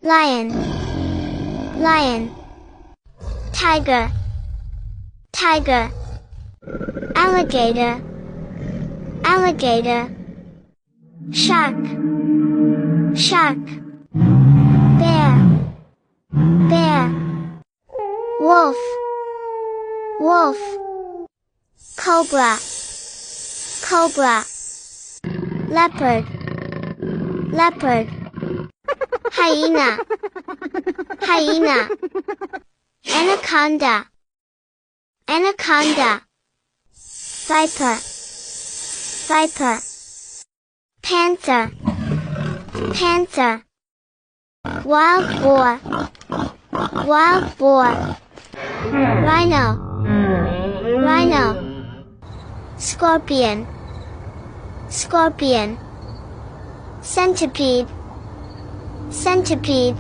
lion, lion, tiger, tiger, alligator, alligator, shark, shark, bear, bear, wolf, wolf, cobra, cobra, leopard, leopard, hyena, hyena, anaconda, anaconda, viper, viper, panther, panther, wild boar, wild boar, rhino, rhino, scorpion, scorpion, centipede, centipede,